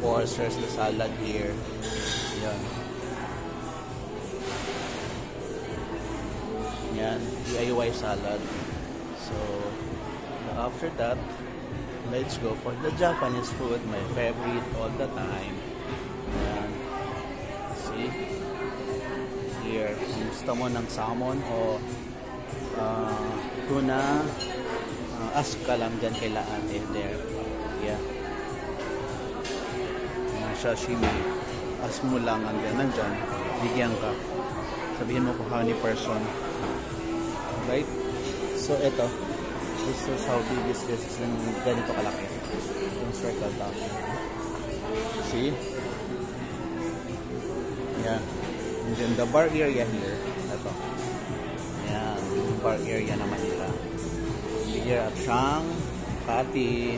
pours the salad here. Yan. Yan, DIY salad. So, after that, let's go for the Japanese food, my favorite all the time. Yan. See? Here, kung gusto mo ng salmon o tuna, ask ka lang dyan kay ate there. Yeah. Sashimi. Ask mo lang hanggang nandyan. Bigyan ka. Sabihin mo kung how many person. Right? So, ito. This is how big is this. Ganito kalaki. Yung circle top. See? Yeah. And then the bar area here. Ito. Yan. Bar area naman nila. Here at Shang Pati.